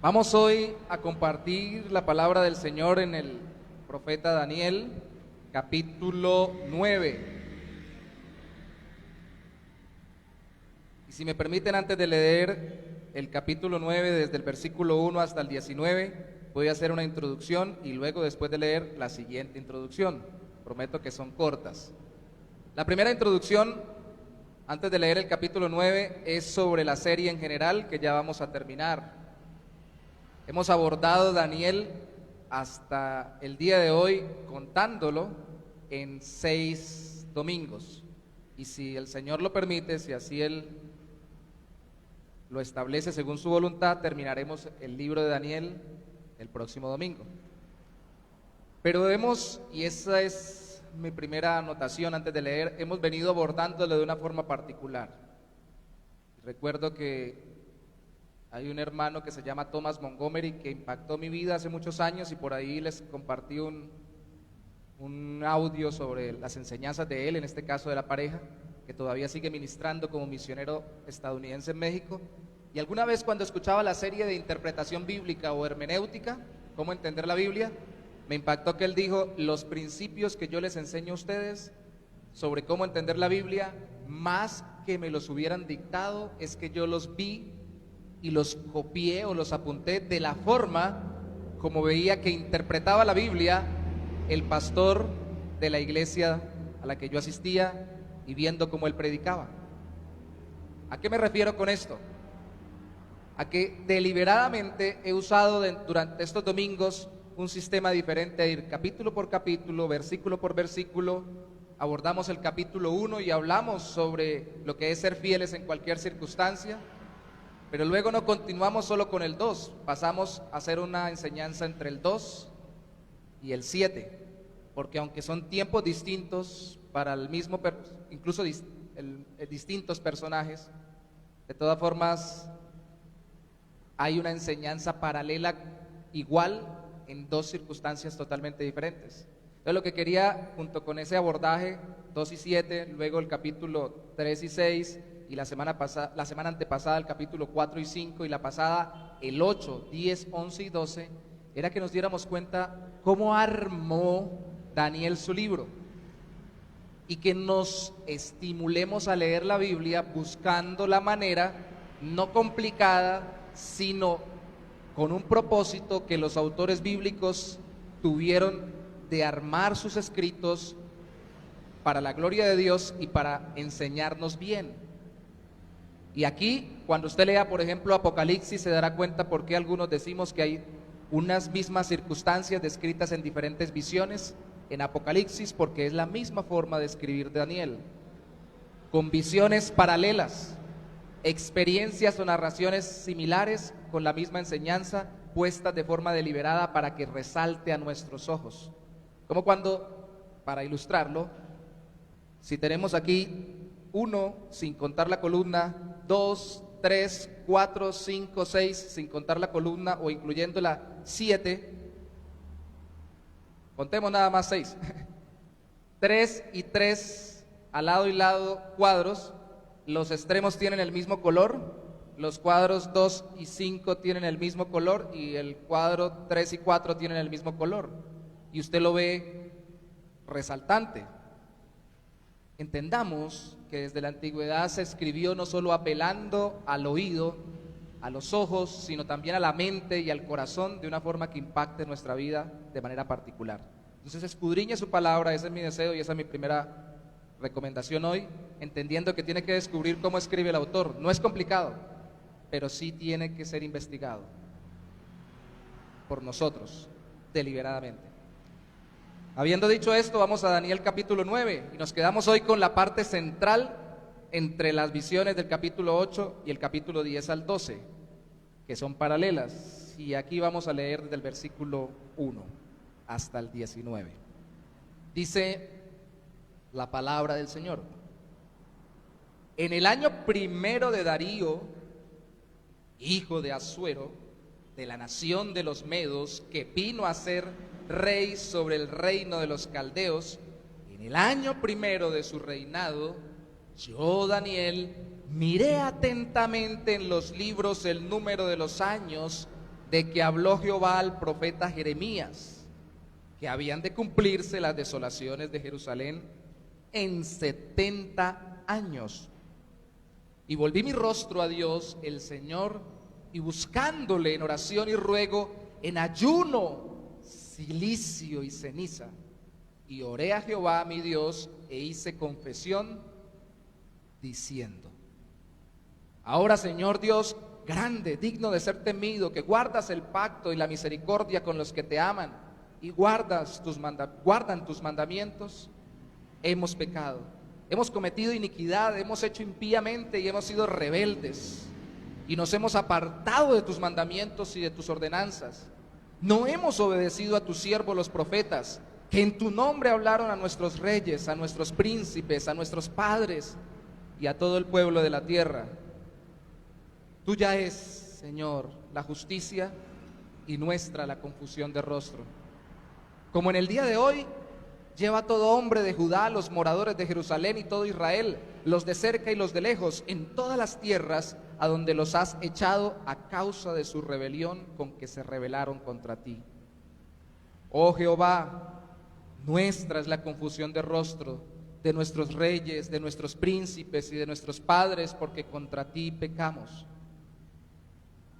Vamos hoy a compartir la palabra del Señor en el profeta Daniel, capítulo 9. Y si me permiten, antes de leer el capítulo 9, desde el versículo 1 hasta el 19, voy a hacer una introducción y luego, después de leer, la siguiente introducción. Prometo que son cortas. La primera introducción, antes de leer el capítulo 9, es sobre la serie en general que ya vamos a terminar. Hemos abordado Daniel hasta el día de hoy, contándolo, en 6 domingos. Y si el Señor lo permite, si así Él lo establece según su voluntad, terminaremos el libro de Daniel el próximo domingo. Pero y esa es mi primera anotación antes de leer, hemos venido abordándolo de una forma particular. Recuerdo que hay un hermano que se llama Thomas Montgomery que impactó mi vida hace muchos años y por ahí les compartí un audio sobre las enseñanzas de él, en este caso de la pareja, que todavía sigue ministrando como misionero estadounidense en México. Y alguna vez cuando escuchaba la serie de interpretación bíblica o hermenéutica, cómo entender la Biblia, me impactó que él dijo: los principios que yo les enseño a ustedes sobre cómo entender la Biblia, más que me los hubieran dictado, es que yo los vi y los copié o los apunté de la forma como veía que interpretaba la Biblia el pastor de la iglesia a la que yo asistía y viendo cómo él predicaba. ¿A qué me refiero con esto? A que deliberadamente he usado durante estos domingos un sistema diferente de ir capítulo por capítulo, versículo por versículo. Abordamos el capítulo 1 y hablamos sobre lo que es ser fieles en cualquier circunstancia. Pero luego no continuamos solo con el 2, pasamos a hacer una enseñanza entre el 2 y el 7, porque aunque son tiempos distintos para el mismo, incluso distintos personajes, de todas formas hay una enseñanza paralela igual en dos circunstancias totalmente diferentes. Entonces lo que quería, junto con ese abordaje 2 y 7, luego el capítulo 3 y 6, y la semana antepasada el capítulo 4 y 5, y la pasada el 8, 10, 11 y 12, era que nos diéramos cuenta cómo armó Daniel su libro y que nos estimulemos a leer la Biblia buscando la manera no complicada, sino con un propósito que los autores bíblicos tuvieron de armar sus escritos para la gloria de Dios y para enseñarnos bien. Y aquí, cuando usted lea, por ejemplo, Apocalipsis, se dará cuenta por qué algunos decimos que hay unas mismas circunstancias descritas en diferentes visiones en Apocalipsis, porque es la misma forma de escribir Daniel, con visiones paralelas, experiencias o narraciones similares con la misma enseñanza, puestas de forma deliberada para que resalte a nuestros ojos. Como cuando, para ilustrarlo, si tenemos aquí 1, sin contar la columna, 2, 3, 4, 5, 6, sin contar la columna o incluyendo la 7, contemos nada más 6, 3 y 3 al lado y lado cuadros, los extremos tienen el mismo color, los cuadros 2 y 5 tienen el mismo color y el cuadro 3 y 4 tienen el mismo color, y usted lo ve resaltante. Entendamos que desde la antigüedad se escribió no solo apelando al oído, a los ojos, sino también a la mente y al corazón de una forma que impacte nuestra vida de manera particular. Entonces escudriñe su palabra, ese es mi deseo y esa es mi primera recomendación hoy, entendiendo que tiene que descubrir cómo escribe el autor. No es complicado, pero sí tiene que ser investigado por nosotros, deliberadamente. Habiendo dicho esto, vamos a Daniel capítulo 9 y nos quedamos hoy con la parte central entre las visiones del capítulo 8 y el capítulo 10 al 12, que son paralelas, y aquí vamos a leer desde el versículo 1 hasta el 19. Dice la palabra del Señor: en el año primero de Darío, hijo de Asuero, de la nación de los Medos, que vino a ser rey sobre el reino de los caldeos, en el año primero de su reinado, yo, Daniel, miré atentamente en los libros el número de los años de que habló Jehová al profeta Jeremías, que habían de cumplirse las desolaciones de Jerusalén en 70 años. Y volví mi rostro a Dios, el Señor, y buscándole en oración y ruego, en ayuno, cilicio y ceniza. Y oré a Jehová mi Dios e hice confesión diciendo: ahora, Señor Dios grande, digno de ser temido, que guardas el pacto y la misericordia con los que te aman y guardan tus mandamientos, hemos pecado, hemos cometido iniquidad, hemos hecho impíamente y hemos sido rebeldes y nos hemos apartado de tus mandamientos y de tus ordenanzas. No hemos obedecido a tus siervos los profetas, que en tu nombre hablaron a nuestros reyes, a nuestros príncipes, a nuestros padres y a todo el pueblo de la tierra. Tuya es, Señor, la justicia y nuestra la confusión de rostro. Como en el día de hoy, lleva todo hombre de Judá, los moradores de Jerusalén y todo Israel, los de cerca y los de lejos, en todas las tierras a donde los has echado a causa de su rebelión con que se rebelaron contra ti. Oh Jehová, nuestra es la confusión de rostro de nuestros reyes, de nuestros príncipes y de nuestros padres, porque contra ti pecamos.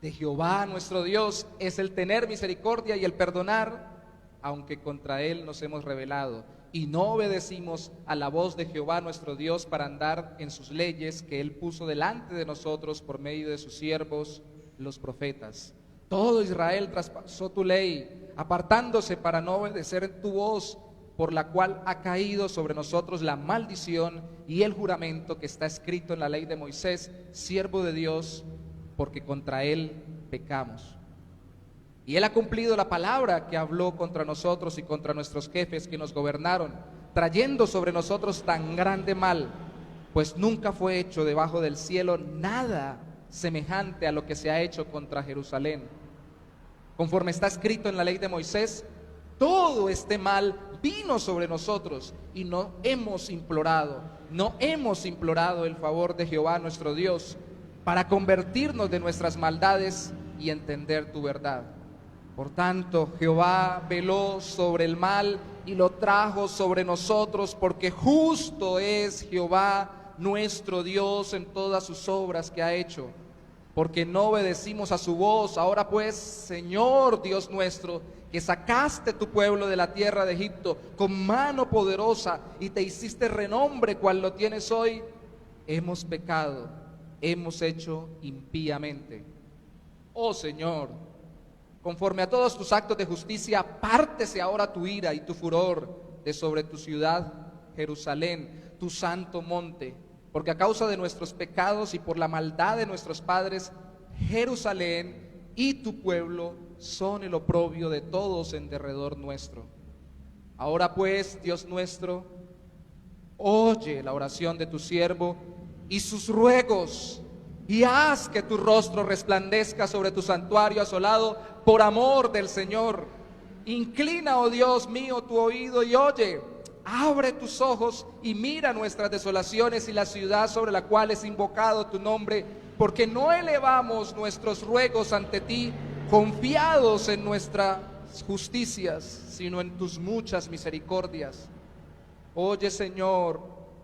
De Jehová nuestro Dios es el tener misericordia y el perdonar, aunque contra Él nos hemos rebelado y no obedecimos a la voz de Jehová nuestro Dios para andar en sus leyes que Él puso delante de nosotros por medio de sus siervos, los profetas. Todo Israel traspasó tu ley, apartándose para no obedecer tu voz, por la cual ha caído sobre nosotros la maldición y el juramento que está escrito en la ley de Moisés, siervo de Dios, porque contra Él pecamos. Y Él ha cumplido la palabra que habló contra nosotros y contra nuestros jefes que nos gobernaron, trayendo sobre nosotros tan grande mal, pues nunca fue hecho debajo del cielo nada semejante a lo que se ha hecho contra Jerusalén. Conforme está escrito en la ley de Moisés, todo este mal vino sobre nosotros y no hemos implorado el favor de Jehová nuestro Dios para convertirnos de nuestras maldades y entender tu verdad. Por tanto, Jehová veló sobre el mal y lo trajo sobre nosotros, porque justo es Jehová nuestro Dios en todas sus obras que ha hecho, porque no obedecimos a su voz. Ahora pues, Señor Dios nuestro, que sacaste tu pueblo de la tierra de Egipto con mano poderosa y te hiciste renombre cual lo tienes hoy, hemos pecado, hemos hecho impíamente. Oh Señor, conforme a todos tus actos de justicia, apártese ahora tu ira y tu furor de sobre tu ciudad, Jerusalén, tu santo monte, porque a causa de nuestros pecados y por la maldad de nuestros padres, Jerusalén y tu pueblo son el oprobio de todos en derredor nuestro. Ahora pues, Dios nuestro, oye la oración de tu siervo y sus ruegos, y haz que tu rostro resplandezca sobre tu santuario asolado por amor del Señor. Inclina, oh Dios mío, tu oído y oye. Abre tus ojos y mira nuestras desolaciones y la ciudad sobre la cual es invocado tu nombre, porque no elevamos nuestros ruegos ante ti, confiados en nuestras justicias, sino en tus muchas misericordias. Oye, Señor,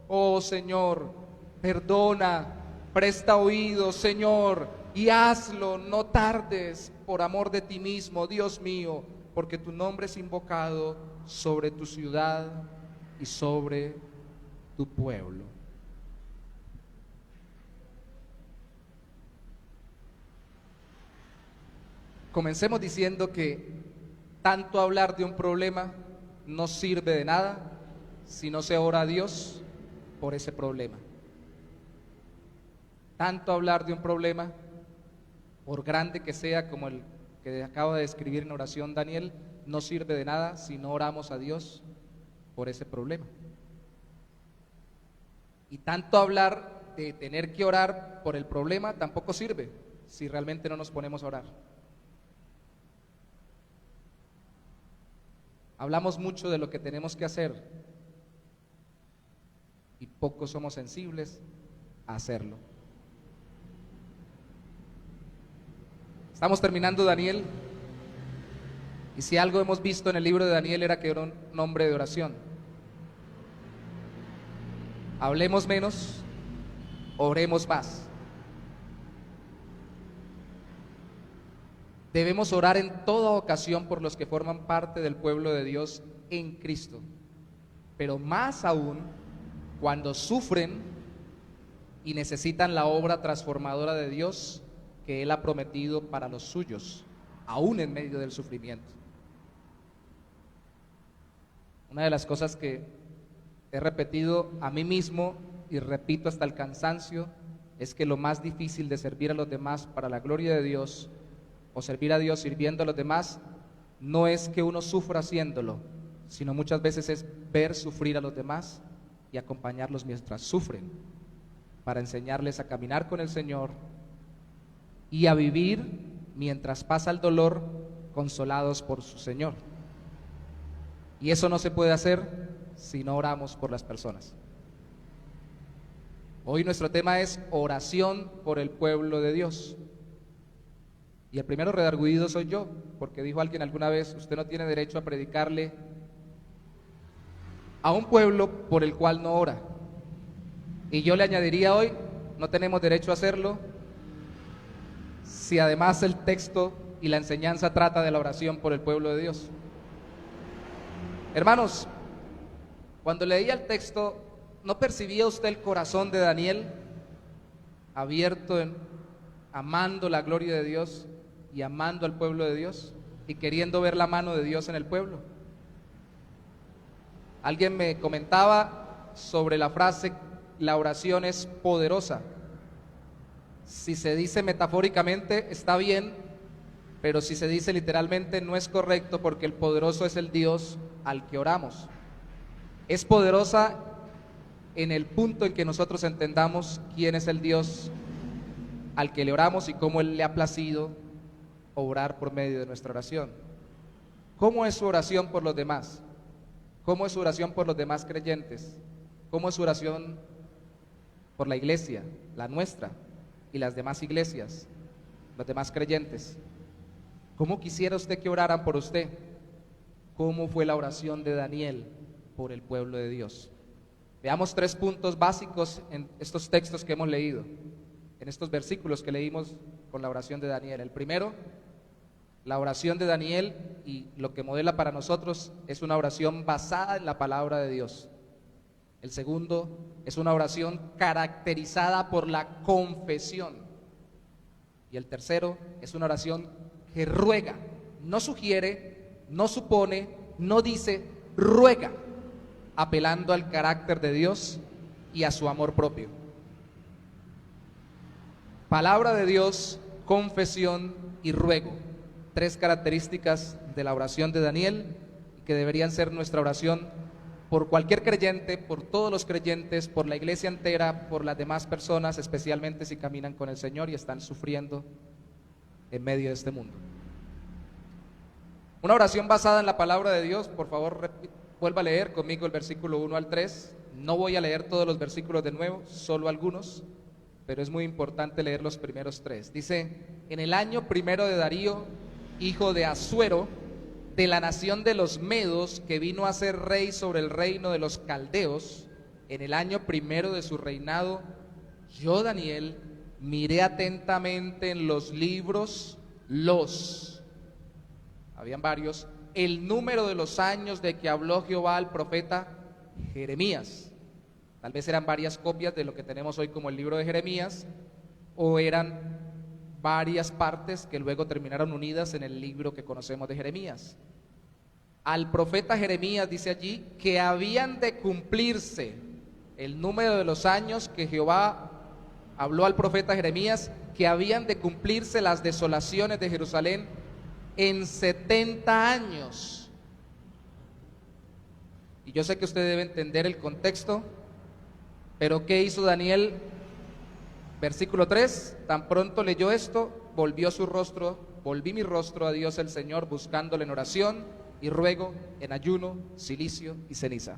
oh Señor, perdona, presta oído, Señor, y hazlo, no tardes, por amor de ti mismo, Dios mío, porque tu nombre es invocado sobre tu ciudad y sobre tu pueblo. Comencemos diciendo que tanto hablar de un problema no sirve de nada si no se ora a Dios por ese problema. Tanto hablar de un problema, por grande que sea, como el que acaba de describir en oración Daniel, no sirve de nada si no oramos a Dios por ese problema. Y tanto hablar de tener que orar por el problema tampoco sirve si realmente no nos ponemos a orar. Hablamos mucho de lo que tenemos que hacer y poco somos sensibles a hacerlo. Estamos terminando Daniel, y si algo hemos visto en el libro de Daniel era que era un hombre de oración. Hablemos menos, oremos más. Debemos orar en toda ocasión por los que forman parte del pueblo de Dios en Cristo, pero más aún cuando sufren y necesitan la obra transformadora de Dios que Él ha prometido para los suyos, aún en medio del sufrimiento. Una de las cosas que he repetido a mí mismo y repito hasta el cansancio es que lo más difícil de servir a los demás para la gloria de Dios, o servir a Dios sirviendo a los demás, no es que uno sufra haciéndolo, sino muchas veces es ver sufrir a los demás y acompañarlos mientras sufren, para enseñarles a caminar con el Señor y a vivir mientras pasa el dolor, consolados por su Señor. Y eso no se puede hacer si no oramos por las personas. Hoy nuestro tema es oración por el pueblo de Dios. Y el primero redarguido soy yo, porque dijo alguien alguna vez: usted no tiene derecho a predicarle a un pueblo por el cual no ora. Y yo le añadiría hoy: no tenemos derecho a hacerlo si además el texto y la enseñanza trata de la oración por el pueblo de Dios. Hermanos, cuando leía el texto, ¿no percibía usted el corazón de Daniel abierto, amando la gloria de Dios y amando al pueblo de Dios y queriendo ver la mano de Dios en el pueblo? Alguien me comentaba sobre la frase: la oración es poderosa. Si se dice metafóricamente está bien, pero si se dice literalmente no es correcto, porque el poderoso es el Dios al que oramos. Es poderosa en el punto en que nosotros entendamos quién es el Dios al que le oramos y cómo Él le ha placido obrar por medio de nuestra oración. ¿Cómo es su oración por los demás? ¿Cómo es su oración por los demás creyentes? ¿Cómo es su oración por la iglesia, la nuestra y las demás iglesias, los demás creyentes? ¿Cómo quisiera usted que oraran por usted? ¿Cómo fue la oración de Daniel por el pueblo de Dios? Veamos 3 puntos básicos en estos textos que hemos leído, en estos versículos que leímos con la oración de Daniel. El primero, la oración de Daniel, y lo que modela para nosotros, es una oración basada en la palabra de Dios. El segundo, es una oración caracterizada por la confesión. Y el tercero, es una oración que ruega, no sugiere, no supone, no dice, ruega, apelando al carácter de Dios y a su amor propio. Palabra de Dios, confesión y ruego. 3 características de la oración de Daniel que deberían ser nuestra oración por cualquier creyente, por todos los creyentes, por la iglesia entera, por las demás personas, especialmente si caminan con el Señor y están sufriendo en medio de este mundo. Una oración basada en la palabra de Dios. Por favor, vuelva a leer conmigo el versículo 1 al 3. No voy a leer todos los versículos de nuevo, solo algunos, pero es muy importante leer los primeros 3. Dice: en el año primero de Darío, hijo de Asuero, de la nación de los Medos, que vino a ser rey sobre el reino de los Caldeos, en el año primero de su reinado, yo, Daniel, miré atentamente en los libros habían varios, el número de los años de que habló Jehová al profeta Jeremías. Tal vez eran varias copias de lo que tenemos hoy como el libro de Jeremías, o eran varias partes que luego terminaron unidas en el libro que conocemos de Jeremías. Al profeta Jeremías dice allí que habían de cumplirse el número de los años que Jehová habló al profeta Jeremías, que habían de cumplirse las desolaciones de Jerusalén en 70 años. Y yo sé que usted debe entender el contexto, pero ¿qué hizo Daniel? Versículo 3, tan pronto leyó esto, volví mi rostro a Dios el Señor, buscándole en oración y ruego, en ayuno, cilicio y ceniza.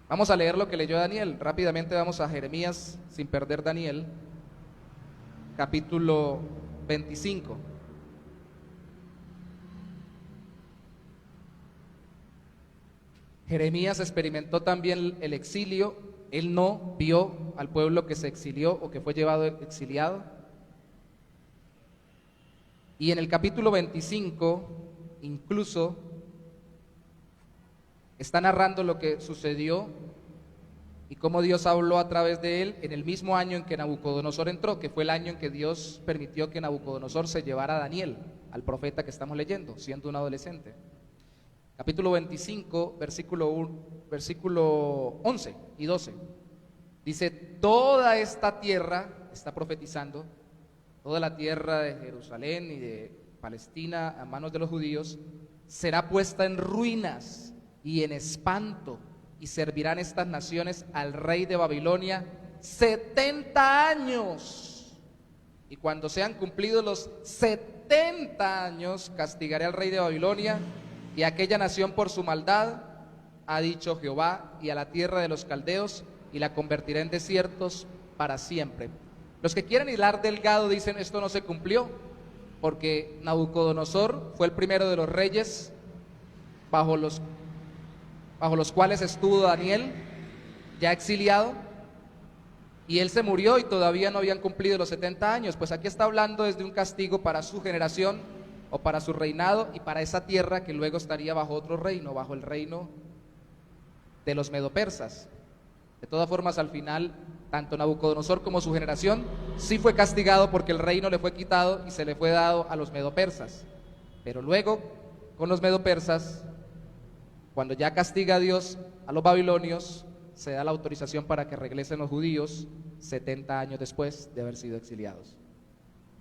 Vamos a leer lo que leyó Daniel. Rápidamente vamos a Jeremías, sin perder Daniel, capítulo 25. Jeremías experimentó también el exilio. Él no vio al pueblo que se exilió o que fue llevado exiliado. Y en el capítulo 25, incluso, está narrando lo que sucedió y cómo Dios habló a través de él en el mismo año en que Nabucodonosor entró, que fue el año en que Dios permitió que Nabucodonosor se llevara a Daniel, al profeta que estamos leyendo, siendo un adolescente. Capítulo 25, versículo 11 y 12. Dice, toda esta tierra, está profetizando, toda la tierra de Jerusalén y de Palestina a manos de los judíos, será puesta en ruinas y en espanto, y servirán estas naciones al rey de Babilonia 70 años. Y cuando sean cumplidos los 70 años, castigaré al rey de Babilonia y a aquella nación por su maldad, ha dicho Jehová, y a la tierra de los caldeos, y la convertiré en desiertos para siempre. Los que quieren hilar delgado dicen, esto no se cumplió, porque Nabucodonosor fue el primero de los reyes bajo los cuales estuvo Daniel, ya exiliado, y él se murió y todavía no habían cumplido los 70 años. Pues aquí está hablando desde un castigo para su generación o para su reinado y para esa tierra que luego estaría bajo otro reino, bajo el reino de los medopersas. De todas formas, al final, tanto Nabucodonosor como su generación sí fue castigado porque el reino le fue quitado y se le fue dado a los medopersas. Pero luego, con los medopersas, cuando ya castiga a Dios a los babilonios, se da la autorización para que regresen los judíos 70 años después de haber sido exiliados.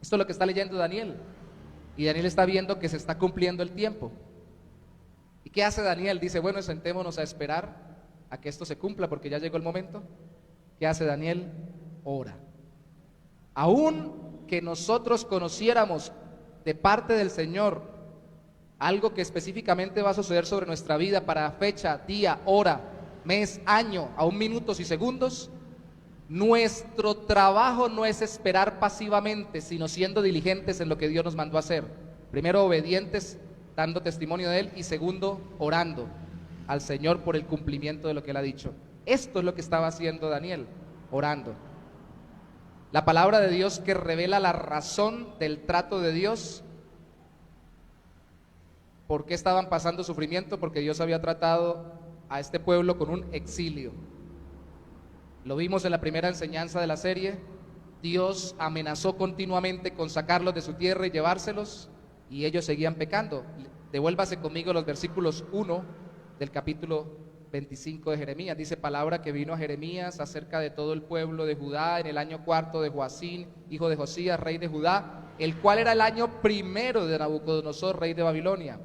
Esto es lo que está leyendo Daniel. Y Daniel está viendo que se está cumpliendo el tiempo. ¿Y qué hace Daniel? Dice, bueno, sentémonos a esperar a que esto se cumpla porque ya llegó el momento. ¿Qué hace Daniel? Ora. Aún que nosotros conociéramos de parte del Señor algo que específicamente va a suceder sobre nuestra vida para fecha, día, hora, mes, año, aún minutos y segundos, nuestro trabajo no es esperar pasivamente, sino siendo diligentes en lo que Dios nos mandó a hacer. Primero, obedientes, dando testimonio de Él, y segundo, orando al Señor por el cumplimiento de lo que Él ha dicho. Esto es lo que estaba haciendo Daniel, orando. La palabra de Dios que revela la razón del trato de Dios. ¿Por qué estaban pasando sufrimiento? Porque Dios había tratado a este pueblo con un exilio. Lo vimos en la primera enseñanza de la serie. Dios amenazó continuamente con sacarlos de su tierra y llevárselos, y ellos seguían pecando. Devuélvase conmigo los versículos 1 del capítulo 25 de Jeremías. Dice, palabra que vino a Jeremías acerca de todo el pueblo de Judá en el año cuarto de Joacín, hijo de Josías, rey de Judá, el cual era el año primero de Nabucodonosor, rey de Babilonia,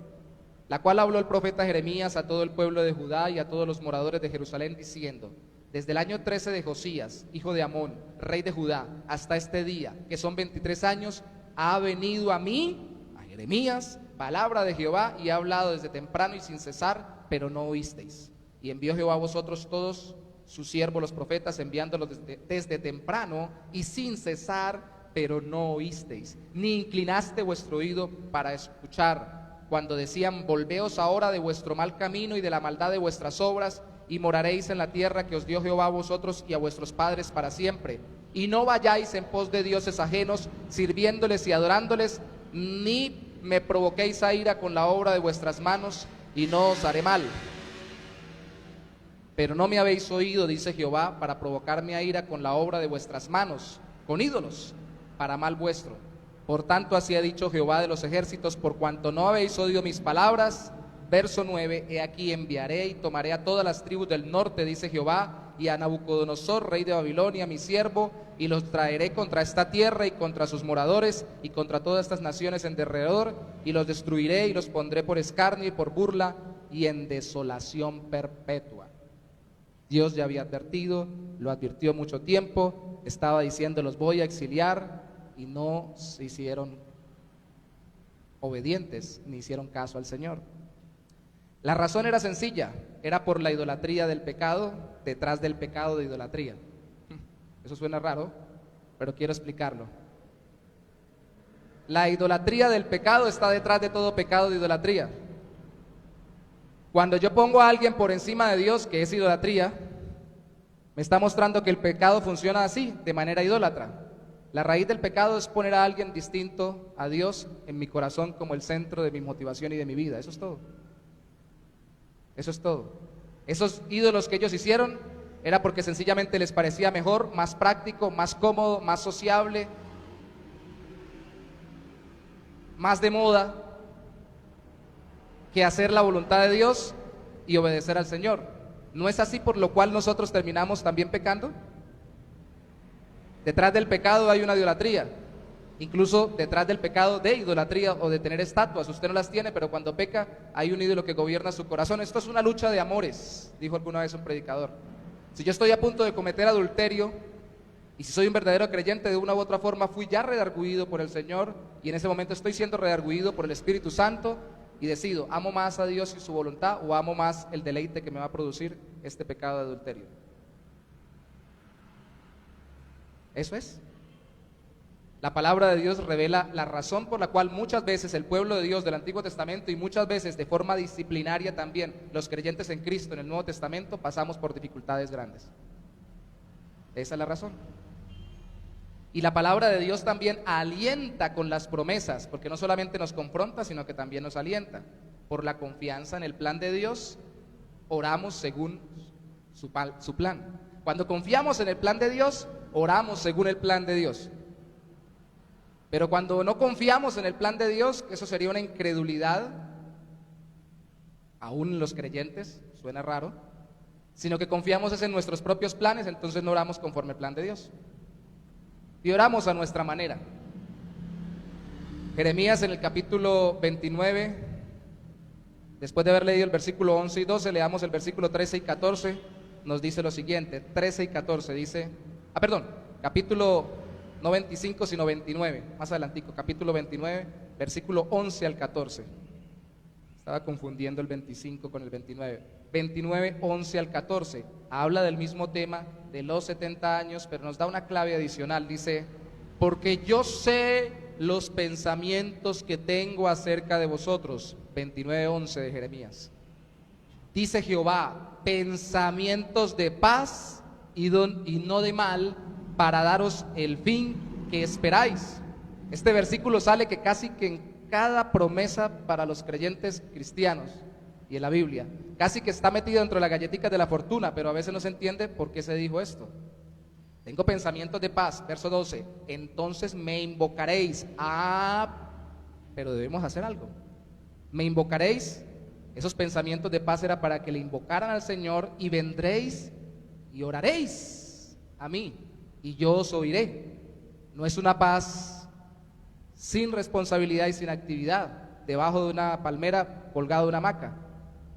la cual habló el profeta Jeremías a todo el pueblo de Judá y a todos los moradores de Jerusalén, diciendo, desde el año 13 de Josías, hijo de Amón, rey de Judá, hasta este día, que son 23 años, ha venido a mí, a Jeremías, palabra de Jehová, y ha hablado desde temprano y sin cesar, pero no oísteis. Y envió Jehová a vosotros todos sus siervos los profetas, enviándolos desde temprano y sin cesar, pero no oísteis, ni inclinaste vuestro oído para escuchar, cuando decían, volveos ahora de vuestro mal camino y de la maldad de vuestras obras, y moraréis en la tierra que os dio Jehová a vosotros y a vuestros padres para siempre. Y no vayáis en pos de dioses ajenos, sirviéndoles y adorándoles, ni me provoquéis a ira con la obra de vuestras manos, y no os haré mal. Pero no me habéis oído, dice Jehová, para provocarme a ira con la obra de vuestras manos, con ídolos, para mal vuestro. Por tanto, así ha dicho Jehová de los ejércitos, por cuanto no habéis oído mis palabras. Verso 9, he aquí enviaré y tomaré a todas las tribus del norte, dice Jehová, y a Nabucodonosor, rey de Babilonia, mi siervo, y los traeré contra esta tierra y contra sus moradores y contra todas estas naciones en derredor, y los destruiré y los pondré por escarnio y por burla y en desolación perpetua. Dios ya había advertido, lo advirtió mucho tiempo, estaba diciendo, los voy a exiliar, y no se hicieron obedientes, ni hicieron caso al Señor. La razón era sencilla, era por la idolatría del pecado, detrás del pecado de idolatría. Eso suena raro, pero quiero explicarlo. La idolatría del pecado está detrás de todo pecado de idolatría. Cuando yo pongo a alguien por encima de Dios, que es idolatría, me está mostrando que el pecado funciona así, de manera idólatra. La raíz del pecado es poner a alguien distinto a Dios en mi corazón como el centro de mi motivación y de mi vida. Eso es todo. Eso es todo. Esos ídolos que ellos hicieron era porque sencillamente les parecía mejor, más práctico, más cómodo, más sociable, más de moda que hacer la voluntad de Dios y obedecer al Señor. ¿No es así por lo cual nosotros terminamos también pecando? Detrás del pecado hay una idolatría, incluso detrás del pecado de idolatría o de tener estatuas. Usted no las tiene, pero cuando peca hay un ídolo que gobierna su corazón. Esto es una lucha de amores, dijo alguna vez un predicador. Si yo estoy a punto de cometer adulterio y si soy un verdadero creyente, de una u otra forma fui ya redarguido por el Señor y en ese momento estoy siendo redarguido por el Espíritu Santo y decido, ¿amo más a Dios y su voluntad o amo más el deleite que me va a producir este pecado de adulterio? Eso es. La palabra de Dios revela la razón por la cual muchas veces el pueblo de Dios del Antiguo Testamento y muchas veces de forma disciplinaria también los creyentes en Cristo en el Nuevo Testamento pasamos por dificultades grandes. Esa es la razón. Y la palabra de Dios también alienta con las promesas, porque no solamente nos confronta, sino que también nos alienta. Por la confianza en el plan de Dios, oramos según su plan. Cuando confiamos en el plan de Dios, oramos según el plan de Dios. Pero cuando no confiamos en el plan de Dios, eso sería una incredulidad, aún los creyentes, suena raro, sino que confiamos en nuestros propios planes, entonces no oramos conforme al plan de Dios. Y oramos a nuestra manera. Jeremías en el capítulo 29, después de haber leído el versículo 11 y 12, leamos el versículo 13 y 14, nos dice lo siguiente, 13 y 14 dice, capítulo no 25 sino 29, más adelantico, capítulo 29, versículo 11 al 14. Estaba confundiendo el 25 con el 29. 29, 11 al 14. Habla del mismo tema de los 70 años, pero nos da una clave adicional. Dice, porque yo sé los pensamientos que tengo acerca de vosotros. 29, 11 de Jeremías. Dice Jehová, pensamientos de paz y no de mal, para daros el fin que esperáis. Este versículo sale que casi que en cada promesa para los creyentes cristianos y en la Biblia, casi que está metido dentro de las galletitas de la fortuna, pero a veces no se entiende por qué se dijo esto. Tengo pensamientos de paz, verso 12, entonces me invocaréis. Pero debemos hacer algo. Me invocaréis. Esos pensamientos de paz era para que le invocaran al Señor y vendréis y oraréis a mí y yo os oiré. No es una paz sin responsabilidad y sin actividad, debajo de una palmera, colgado de una hamaca.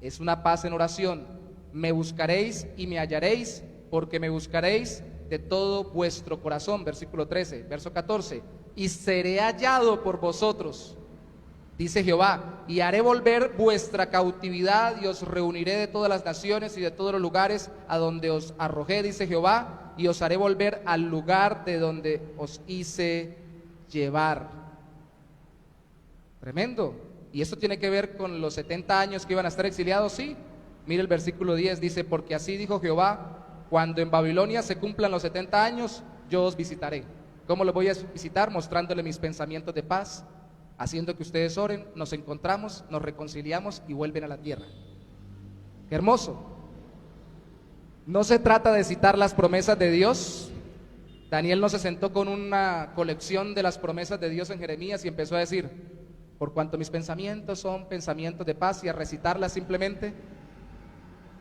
Es una paz en oración. Me buscaréis y me hallaréis, porque me buscaréis de todo vuestro corazón. Versículo 13, verso 14. Y seré hallado por vosotros, dice Jehová, y haré volver vuestra cautividad y os reuniré de todas las naciones y de todos los lugares a donde os arrojé, dice Jehová, y os haré volver al lugar de donde os hice llevar. Tremendo. ¿Y esto tiene que ver con los 70 años que iban a estar exiliados? Sí. Mire el versículo 10, dice, porque así dijo Jehová, cuando en Babilonia se cumplan los 70 años, yo os visitaré. ¿Cómo los voy a visitar? Mostrándole mis pensamientos de paz, haciendo que ustedes oren, nos encontramos, nos reconciliamos y vuelven a la tierra. ¡Qué hermoso! No se trata de citar las promesas de Dios. Daniel no se sentó con una colección de las promesas de Dios en Jeremías y empezó a decir, por cuanto mis pensamientos son pensamientos de paz, y a recitarlas simplemente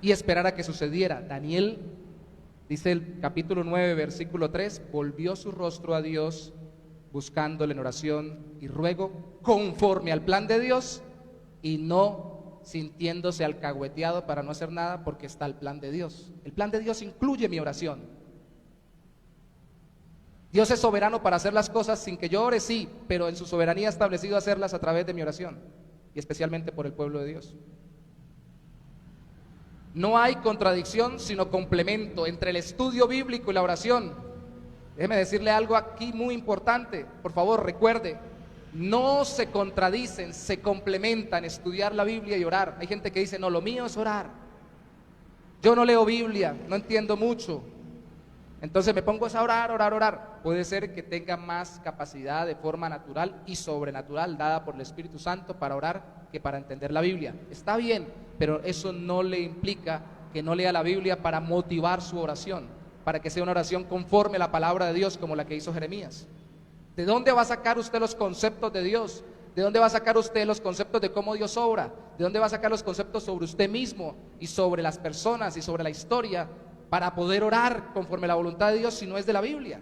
y esperar a que sucediera. Daniel, dice el capítulo 9, versículo 3, volvió su rostro a Dios, buscándole en oración y ruego conforme al plan de Dios, y no sintiéndose alcahueteado para no hacer nada, porque está el plan de Dios. El plan de Dios incluye mi oración. Dios es soberano para hacer las cosas sin que yo ore, sí, pero en su soberanía ha establecido hacerlas a través de mi oración, y especialmente por el pueblo de Dios. No hay contradicción, sino complemento entre el estudio bíblico y la oración. Déjeme decirle algo aquí muy importante, por favor, recuerde, no se contradicen, se complementan, estudiar la Biblia y orar. Hay gente que dice, no, lo mío es orar. Yo no leo Biblia, no entiendo mucho. Entonces me pongo a orar, orar, orar. Puede ser que tenga más capacidad de forma natural y sobrenatural dada por el Espíritu Santo para orar que para entender la Biblia. Está bien, pero eso no le implica que no lea la Biblia para motivar su oración, para que sea una oración conforme a la palabra de Dios como la que hizo Jeremías. ¿De dónde va a sacar usted los conceptos de Dios? ¿De dónde va a sacar usted los conceptos de cómo Dios obra? ¿De dónde va a sacar los conceptos sobre usted mismo y sobre las personas y sobre la historia para poder orar conforme a la voluntad de Dios si no es de la Biblia?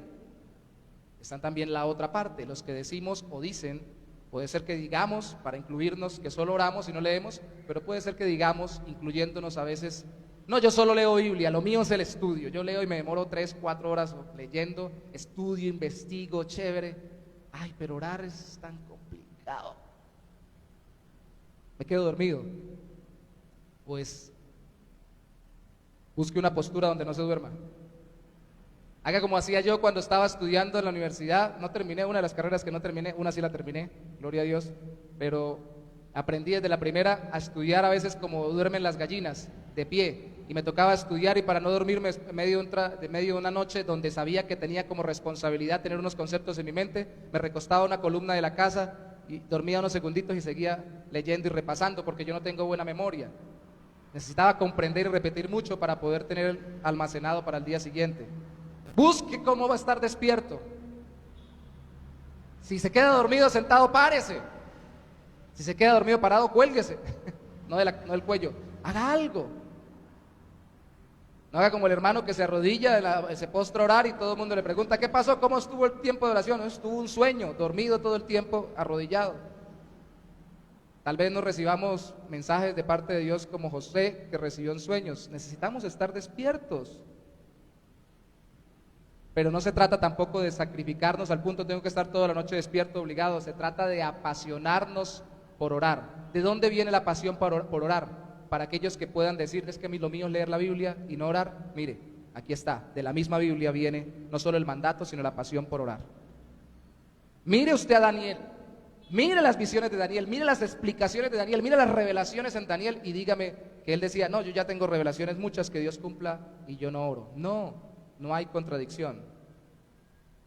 Están también la otra parte, los que decimos o dicen, puede ser que digamos para incluirnos que solo oramos y no leemos, pero puede ser que digamos, incluyéndonos a veces, no, yo solo leo Biblia, lo mío es el estudio, yo leo y me demoro 3, 4 horas leyendo, estudio, investigo, chévere. Ay, pero orar es tan complicado. Me quedo dormido. Pues busque una postura donde no se duerma. Haga como hacía yo cuando estaba estudiando en la universidad. No terminé una de las carreras que no terminé, una sí la terminé, gloria a Dios, pero aprendí desde la primera a estudiar a veces como duermen las gallinas, de pie, y me tocaba estudiar, y para no dormirme en medio de una noche donde sabía que tenía como responsabilidad tener unos conceptos en mi mente, me recostaba a una columna de la casa y dormía unos segunditos y seguía leyendo y repasando, porque yo no tengo buena memoria. Necesitaba comprender y repetir mucho para poder tener almacenado para el día siguiente. Busque cómo va a estar despierto. Si se queda dormido sentado, párese. Si se queda dormido parado, cuélguese. No del cuello. Haga algo. No haga como el hermano que se arrodilla, se postra a orar y todo el mundo le pregunta, ¿qué pasó? ¿Cómo estuvo el tiempo de oración? No, estuvo un sueño, dormido todo el tiempo, arrodillado. Tal vez no recibamos mensajes de parte de Dios como José, que recibió en sueños. Necesitamos estar despiertos. Pero no se trata tampoco de sacrificarnos al punto tengo que estar toda la noche despierto obligado. Se trata de apasionarnos por orar. ¿De dónde viene la pasión por orar? Para aquellos que puedan decir, es que a mí lo mío es leer la Biblia y no orar. Mire, aquí está, de la misma Biblia viene no solo el mandato, sino la pasión por orar. Mire usted a Daniel, mire las visiones de Daniel, mire las explicaciones de Daniel, mire las revelaciones en Daniel y dígame que él decía, no, yo ya tengo revelaciones muchas que Dios cumpla y yo no oro. No hay contradicción.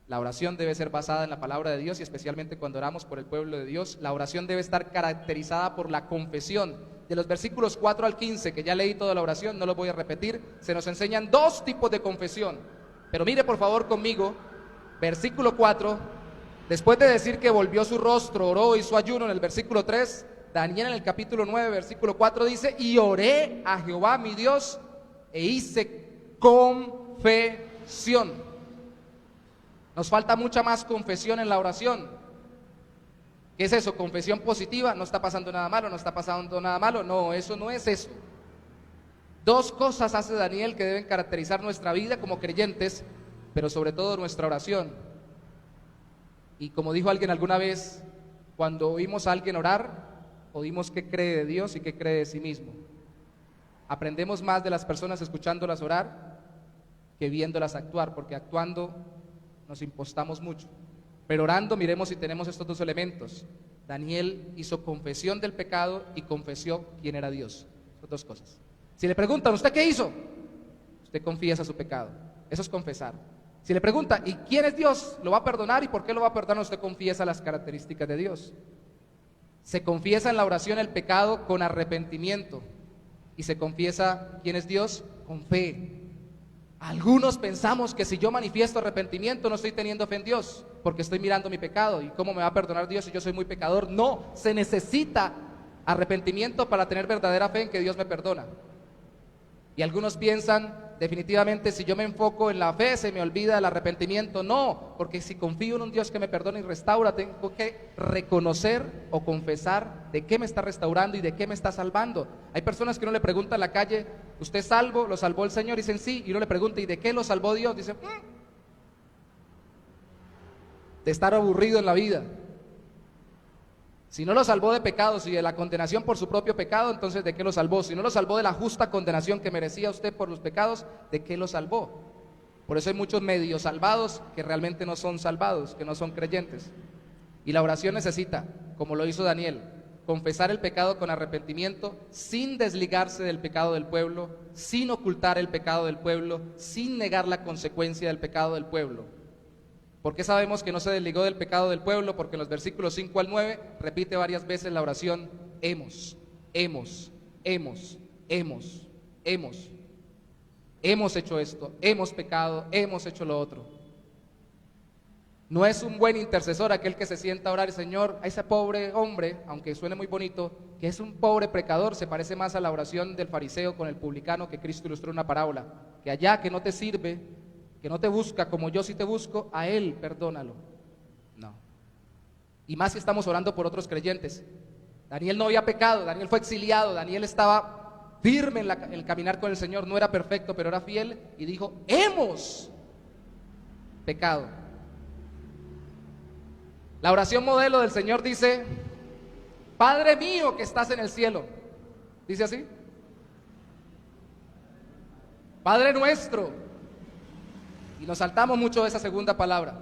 La oración debe ser basada en la palabra de Dios y especialmente cuando oramos por el pueblo de Dios, la oración debe estar caracterizada por la confesión. De los versículos 4 al 15, que ya leí toda la oración, no lo voy a repetir, se nos enseñan dos tipos de confesión. Pero mire por favor conmigo, versículo 4, después de decir que volvió su rostro, oró, hizo ayuno en el versículo 3, Daniel en el capítulo 9, versículo 4 dice, y oré a Jehová mi Dios e hice confesión. Nos falta mucha más confesión en la oración. ¿Qué es eso? Confesión positiva, no está pasando nada malo, no está pasando nada malo. No, eso no es eso. Dos cosas hace Daniel que deben caracterizar nuestra vida como creyentes, pero sobre todo nuestra oración. Y como dijo alguien alguna vez, cuando oímos a alguien orar, oímos qué cree de Dios y qué cree de sí mismo. Aprendemos más de las personas escuchándolas orar que viéndolas actuar, porque actuando nos impostamos mucho. Pero orando, miremos si tenemos estos dos elementos. Daniel hizo confesión del pecado y confesó quién era Dios. Estas dos cosas. Si le preguntan, ¿usted qué hizo? Usted confiesa su pecado. Eso es confesar. Si le pregunta, ¿y quién es Dios? ¿Lo va a perdonar? ¿Y por qué lo va a perdonar? Usted confiesa las características de Dios. Se confiesa en la oración el pecado con arrepentimiento. Y se confiesa quién es Dios con fe. Algunos pensamos que si yo manifiesto arrepentimiento no estoy teniendo fe en Dios, porque estoy mirando mi pecado. ¿Y cómo me va a perdonar Dios si yo soy muy pecador? No, se necesita arrepentimiento para tener verdadera fe en que Dios me perdona. Y algunos piensan, definitivamente si yo me enfoco en la fe se me olvida el arrepentimiento. No, porque si confío en un Dios que me perdona y restaura, tengo que reconocer o confesar de qué me está restaurando y de qué me está salvando. Hay personas que uno le pregunta en la calle, ¿usted es salvo? ¿Lo salvó el Señor? Dicen sí, y uno le pregunta, ¿y de qué lo salvó Dios? Dicen, de estar aburrido en la vida. Si no lo salvó de pecados y de la condenación por su propio pecado, entonces ¿de qué lo salvó? Si no lo salvó de la justa condenación que merecía usted por los pecados, ¿de qué lo salvó? Por eso hay muchos medio salvados que realmente no son salvados, que no son creyentes. Y la oración necesita, como lo hizo Daniel, confesar el pecado con arrepentimiento, sin desligarse del pecado del pueblo, sin ocultar el pecado del pueblo, sin negar la consecuencia del pecado del pueblo. ¿Por qué sabemos que no se desligó del pecado del pueblo? Porque en los versículos 5 al 9 repite varias veces la oración: hemos hecho esto, hemos pecado, hemos hecho lo otro. No es un buen intercesor aquel que se sienta a orar: Señor, a ese pobre hombre, aunque suene muy bonito, que es un pobre pecador. Se parece más a la oración del fariseo con el publicano que Cristo ilustró en una parábola: que allá que no te sirve, que no te busca como yo sí te busco, a él perdónalo. No. Y más si estamos orando por otros creyentes. Daniel no había pecado, Daniel fue exiliado, Daniel estaba firme en el caminar con el Señor, no era perfecto, pero era fiel, y dijo: hemos pecado. La oración modelo del Señor dice: Padre mío que estás en el cielo. ¿Dice así? Padre nuestro. Y nos saltamos mucho de esa segunda palabra.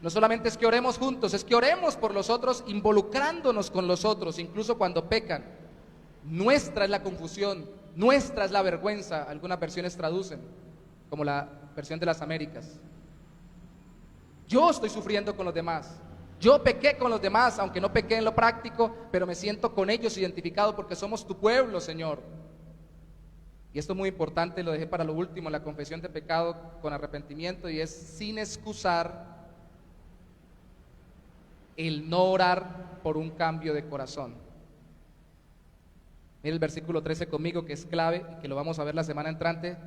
No solamente es que oremos juntos, es que oremos por los otros, involucrándonos con los otros, incluso cuando pecan. Nuestra es la confusión, nuestra es la vergüenza, algunas versiones traducen, como la versión de las Américas. Yo estoy sufriendo con los demás, yo pequé con los demás, aunque no pequé en lo práctico, pero me siento con ellos identificado porque somos tu pueblo, Señor. Y esto es muy importante, lo dejé para lo último, la confesión de pecado con arrepentimiento, y es sin excusar el no orar por un cambio de corazón. Mira el versículo 13 conmigo, que es clave y que lo vamos a ver la semana entrante.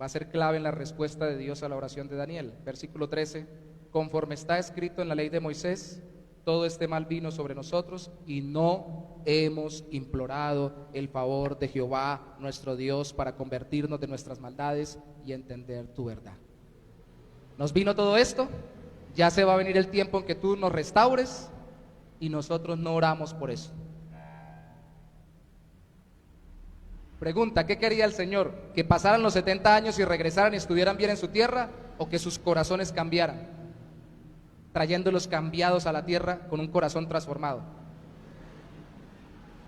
Va a ser clave en la respuesta de Dios a la oración de Daniel. Versículo 13: conforme está escrito en la ley de Moisés, todo este mal vino sobre nosotros y no hemos implorado el favor de Jehová nuestro Dios para convertirnos de nuestras maldades y entender tu verdad. Nos vino todo esto. Ya se va a venir el tiempo en que tú nos restaures y nosotros no oramos por eso. Pregunta: ¿qué quería el Señor? ¿Que pasaran los 70 años y regresaran y estuvieran bien en su tierra? ¿O que sus corazones cambiaran, trayéndolos cambiados a la tierra con un corazón transformado?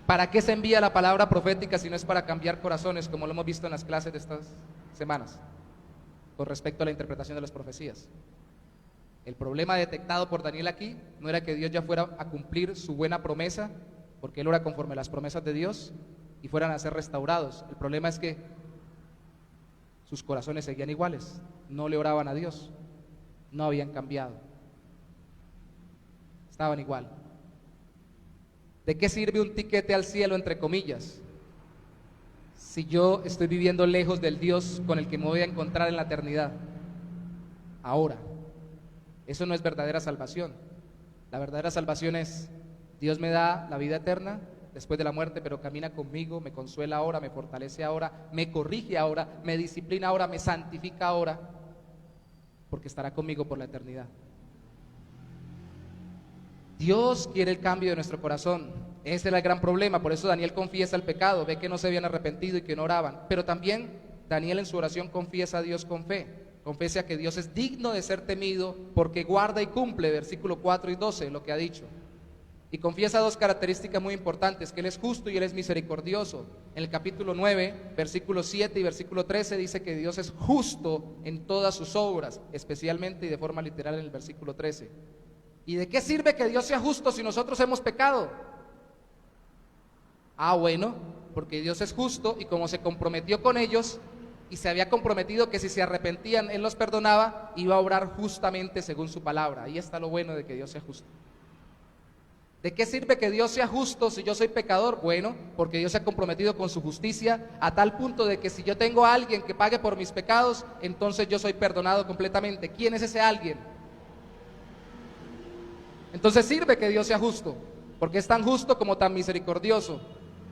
¿Para qué se envía la palabra profética si no es para cambiar corazones, como lo hemos visto en las clases de estas semanas con respecto a la interpretación de las profecías? El problema detectado por Daniel aquí no era que Dios ya fuera a cumplir su buena promesa, porque él ora conforme a las promesas de Dios, y fueran a ser restaurados. El problema es que sus corazones seguían iguales, no le oraban a Dios, no habían cambiado, estaban igual. ¿De qué sirve un tiquete al cielo, entre comillas, si yo estoy viviendo lejos del Dios con el que me voy a encontrar en la eternidad? Ahora, eso no es verdadera salvación. La verdadera salvación es: Dios me da la vida eterna después de la muerte, pero camina conmigo, me consuela ahora, me fortalece ahora, me corrige ahora, me disciplina ahora, me santifica ahora, porque estará conmigo por la eternidad. Dios quiere el cambio de nuestro corazón. Ese era el gran problema. Por eso Daniel confiesa el pecado, ve que no se habían arrepentido y que no oraban. Pero también Daniel en su oración confiesa a Dios con fe. Confiesa que Dios es digno de ser temido porque guarda y cumple, versículo 4 y 12, lo que ha dicho. Y confiesa dos características muy importantes: que Él es justo y Él es misericordioso. En el capítulo 9, versículo 7 y versículo 13 dice que Dios es justo en todas sus obras, especialmente y de forma literal en el versículo 13. ¿Y de qué sirve que Dios sea justo si nosotros hemos pecado? Bueno, porque Dios es justo, y como se comprometió con ellos y se había comprometido que si se arrepentían Él los perdonaba, iba a obrar justamente según su palabra. Ahí está lo bueno de que Dios sea justo. ¿De qué sirve que Dios sea justo si yo soy pecador? Bueno, porque Dios se ha comprometido con su justicia a tal punto de que si yo tengo a alguien que pague por mis pecados, entonces yo soy perdonado completamente. ¿Quién es ese alguien? Entonces sirve que Dios sea justo, porque es tan justo como tan misericordioso.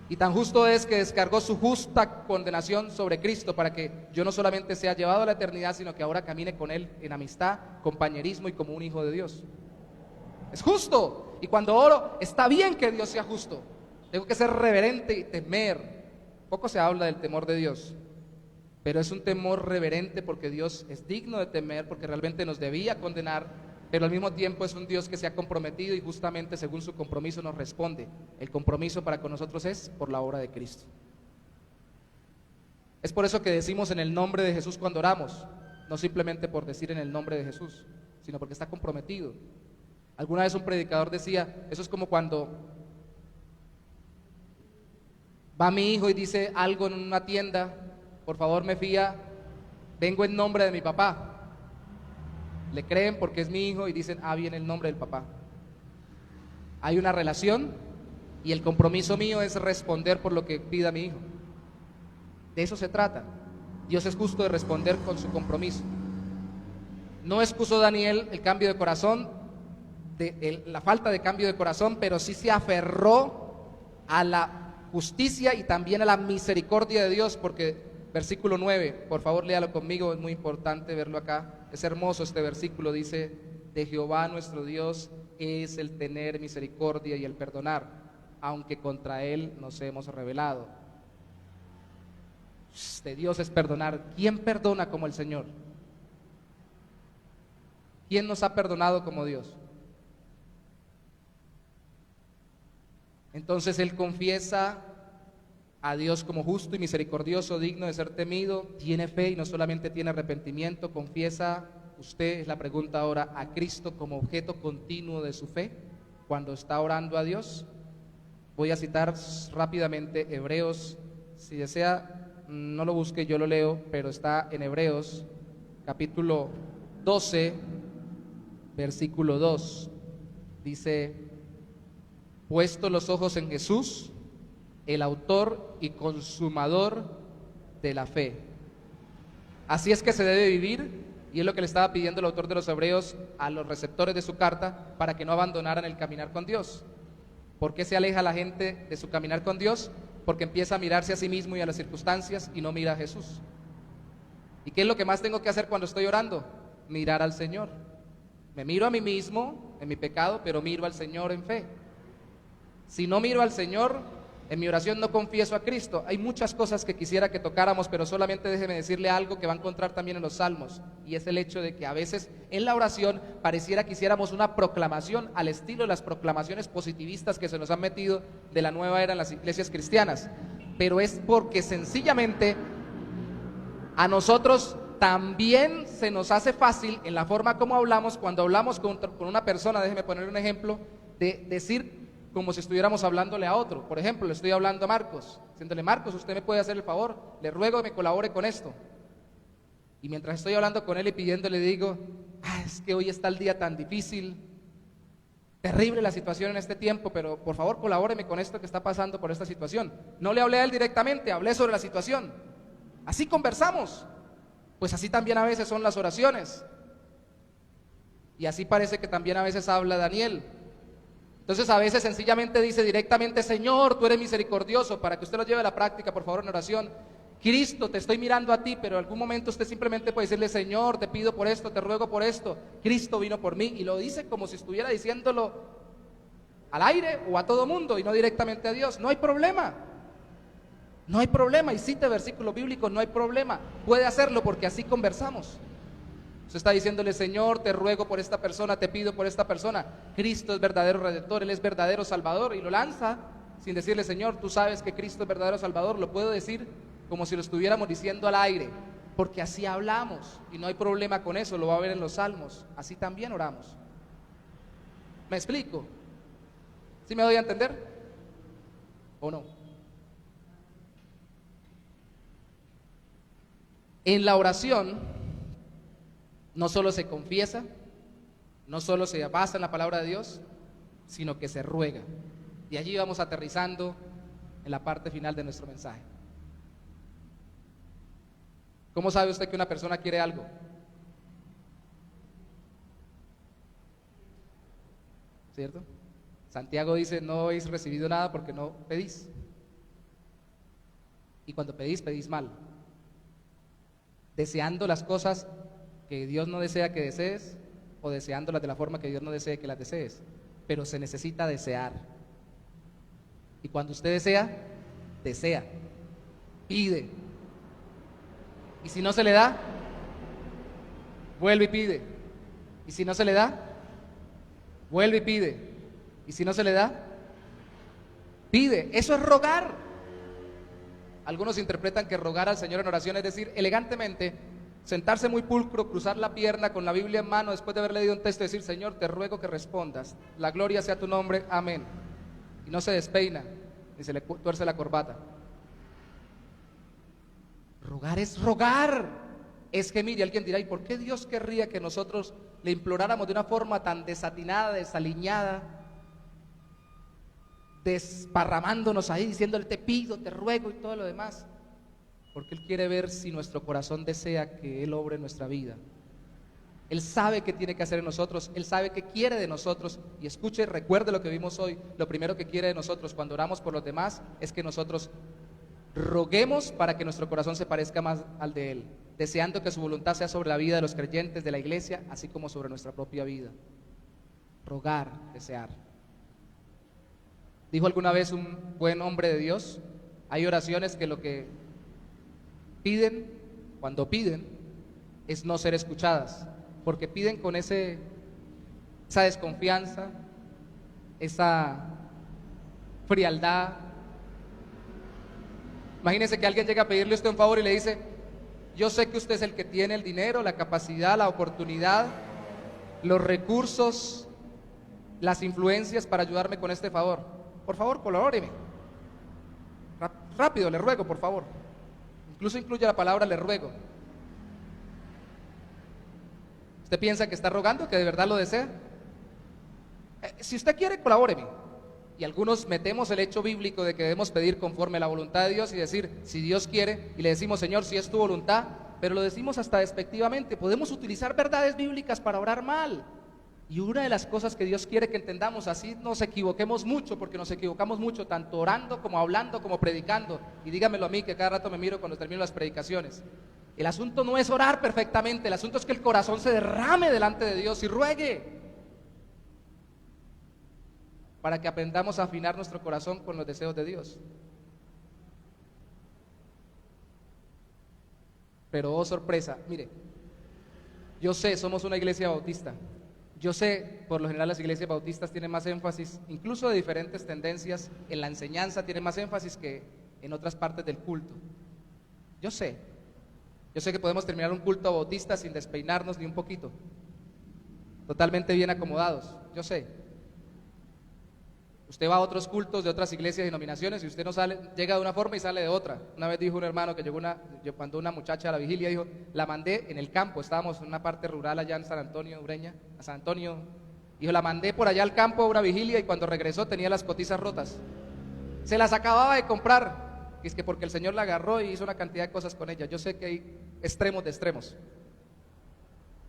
Y tan justo es que descargó su justa condenación sobre Cristo para que yo no solamente sea llevado a la eternidad, sino que ahora camine con Él en amistad, compañerismo y como un hijo de Dios. Es justo. Y cuando oro, está bien que Dios sea justo. Tengo que ser reverente y temer. Poco se habla del temor de Dios, pero es un temor reverente porque Dios es digno de temer, porque realmente nos debía condenar, pero al mismo tiempo es un Dios que se ha comprometido y justamente según su compromiso nos responde. El compromiso para con nosotros es por la obra de Cristo. Es por eso que decimos en el nombre de Jesús cuando oramos, no simplemente por decir en el nombre de Jesús, sino porque está comprometido. Alguna vez un predicador decía, eso es como cuando va mi hijo y dice algo en una tienda, por favor me fía, vengo en nombre de mi papá. Le creen porque es mi hijo y dicen, viene el nombre del papá. Hay una relación y el compromiso mío es responder por lo que pida mi hijo. De eso se trata. Dios es justo de responder con su compromiso. No excusó Daniel el cambio de corazón, la falta de cambio de corazón, pero sí se aferró a la justicia y también a la misericordia de Dios, porque versículo 9, por favor léalo conmigo, es muy importante verlo acá, es hermoso este versículo, dice, de Jehová nuestro Dios es el tener misericordia y el perdonar, aunque contra él nos hemos rebelado. De Dios es perdonar. ¿Quién perdona como el Señor? ¿Quién nos ha perdonado como Dios? Entonces él confiesa a Dios como justo y misericordioso, digno de ser temido, tiene fe y no solamente tiene arrepentimiento, confiesa usted, es la pregunta ahora, a Cristo como objeto continuo de su fe cuando está orando a Dios. Voy a citar rápidamente Hebreos, si desea no lo busque, yo lo leo, pero está en Hebreos capítulo 12, versículo 2, dice, puesto los ojos en Jesús, el autor y consumador de la fe. Así es que se debe vivir, y es lo que le estaba pidiendo el autor de los Hebreos a los receptores de su carta, para que no abandonaran el caminar con Dios. ¿Por qué se aleja la gente de su caminar con Dios? Porque empieza a mirarse a sí mismo y a las circunstancias y no mira a Jesús. ¿Y qué es lo que más tengo que hacer cuando estoy orando? Mirar al Señor. Me miro a mí mismo en mi pecado, pero miro al Señor en fe. Si no miro al Señor, en mi oración no confieso a Cristo. Hay muchas cosas que quisiera que tocáramos, pero solamente déjeme decirle algo que va a encontrar también en los Salmos, y es el hecho de que a veces en la oración pareciera que hiciéramos una proclamación al estilo de las proclamaciones positivistas que se nos han metido de la nueva era en las iglesias cristianas, pero es porque sencillamente a nosotros también se nos hace fácil en la forma como hablamos, cuando hablamos con una persona, déjeme poner un ejemplo, de decir como si estuviéramos hablándole a otro. Por ejemplo, le estoy hablando a Marcos, diciéndole, Marcos, usted me puede hacer el favor, le ruego que me colabore con esto. Y mientras estoy hablando con él y pidiéndole, digo, es que hoy está el día tan difícil, terrible la situación en este tiempo, pero por favor colabóreme con esto que está pasando por esta situación. No le hablé a él directamente, hablé sobre la situación. Así conversamos. Pues así también a veces son las oraciones. Y así parece que también a veces habla Daniel. Entonces a veces sencillamente dice directamente, Señor, tú eres misericordioso, para que usted lo lleve a la práctica, por favor, en oración. Cristo, te estoy mirando a ti, pero en algún momento usted simplemente puede decirle, Señor, te pido por esto, te ruego por esto, Cristo vino por mí, y lo dice como si estuviera diciéndolo al aire o a todo mundo y no directamente a Dios. No hay problema, no hay problema, y cita versículos bíblicos, no hay problema, puede hacerlo porque así conversamos. Usted está diciéndole, Señor, te ruego por esta persona, te pido por esta persona. Cristo es verdadero Redentor, Él es verdadero Salvador, y lo lanza sin decirle, Señor, tú sabes que Cristo es verdadero Salvador. Lo puedo decir como si lo estuviéramos diciendo al aire, porque así hablamos, y no hay problema con eso, lo va a ver en los Salmos. Así también oramos. ¿Me explico? ¿Sí me doy a entender? ¿O no? En la oración no solo se confiesa, no solo se basa en la palabra de Dios, sino que se ruega. Y allí vamos aterrizando en la parte final de nuestro mensaje. ¿Cómo sabe usted que una persona quiere algo? ¿Cierto? Santiago dice, no habéis recibido nada porque no pedís. Y cuando pedís, pedís mal, deseando las cosas que Dios no desea que desees, o deseándolas de la forma que Dios no desee que las desees. Pero se necesita desear. Y cuando usted desea, pide. Y si no se le da, vuelve y pide. Y si no se le da, vuelve y pide. Y si no se le da, pide. Eso es rogar. Algunos interpretan que rogar al Señor en oración es decir, elegantemente, sentarse muy pulcro, cruzar la pierna con la Biblia en mano después de haber leído un texto y decir, Señor, te ruego que respondas, la gloria sea tu nombre, amén. Y no se despeina, ni se le tuerce la corbata. Rogar es rogar, es gemir. Y alguien dirá, ¿y por qué Dios querría que nosotros le imploráramos de una forma tan desatinada, desaliñada, desparramándonos ahí, diciéndole te pido, te ruego y todo lo demás? Porque Él quiere ver si nuestro corazón desea que Él obre en nuestra vida. Él sabe qué tiene que hacer en nosotros, Él sabe qué quiere de nosotros. Y escuche, recuerde lo que vimos hoy. Lo primero que quiere de nosotros cuando oramos por los demás es que nosotros roguemos para que nuestro corazón se parezca más al de Él, deseando que su voluntad sea sobre la vida de los creyentes, de la iglesia, así como sobre nuestra propia vida. Rogar, desear. Dijo alguna vez un buen hombre de Dios, hay oraciones que lo que piden, cuando piden, es no ser escuchadas, porque piden con esa desconfianza, esa frialdad. Imagínese que alguien llega a pedirle a usted un favor y le dice, yo sé que usted es el que tiene el dinero, la capacidad, la oportunidad, los recursos, las influencias para ayudarme con este favor. Por favor, colabóreme. Rápido, le ruego, por favor. Incluso incluye la palabra le ruego. ¿Usted piensa que está rogando, que de verdad lo desea? Si usted quiere, colabóreme. Y algunos metemos el hecho bíblico de que debemos pedir conforme a la voluntad de Dios y decir, si Dios quiere, y le decimos, Señor, si es tu voluntad, pero lo decimos hasta despectivamente. Podemos utilizar verdades bíblicas para orar mal. Y una de las cosas que Dios quiere que entendamos, así nos equivoquemos mucho, porque nos equivocamos mucho, tanto orando como hablando como predicando. Y dígamelo a mí, que cada rato me miro cuando termino las predicaciones. El asunto no es orar perfectamente, el asunto es que el corazón se derrame delante de Dios y ruegue, para que aprendamos a afinar nuestro corazón con los deseos de Dios. Pero oh sorpresa, mire, yo sé, somos una iglesia bautista. Yo sé, por lo general las iglesias bautistas tienen más énfasis, incluso de diferentes tendencias, en la enseñanza tienen más énfasis que en otras partes del culto. Yo sé que podemos terminar un culto bautista sin despeinarnos ni un poquito, totalmente bien acomodados, yo sé. Usted va a otros cultos de otras iglesias y denominaciones y usted no sale, llega de una forma y sale de otra. Una vez dijo un hermano que mandó una muchacha a la vigilia, dijo, la mandé en el campo, estábamos en una parte rural allá en San Antonio, Ureña, a San Antonio, dijo, la mandé por allá al campo a una vigilia y cuando regresó tenía las cotizas rotas. Se las acababa de comprar, y es que porque el Señor la agarró y hizo una cantidad de cosas con ella. Yo sé que hay extremos de extremos.